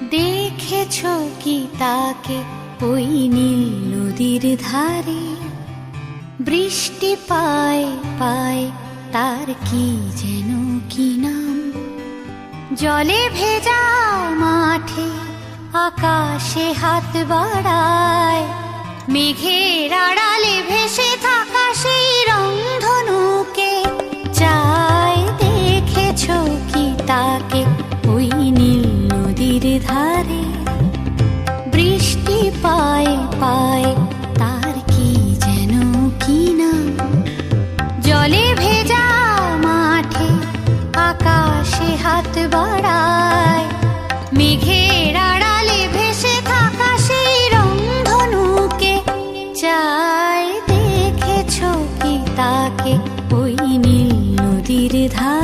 দেখেছো কি তাকে ওই নীল নদীর ধারে? বৃষ্টি পায় পায় তার কি যেন কি নাম। জলে ভেজা মাঠে আকাশে হাত বাড়ায়, মেঘের আড়ালে ভেসে থাকা সেই রংধনুকে চায়। দেখেছো কি তাকে ওই নীল নদীর ধারে? বৃষ্টি পায় পায় তার কি যেন কি নাম। জলে ভেজা মাঠে আকাশে হাত বাড়ায়, মেঘের আড়ালে ভেসে থাকা সেই রংধনুকে চায়। দেখেছো কি তাকে ওই নীল নদীর ধারে?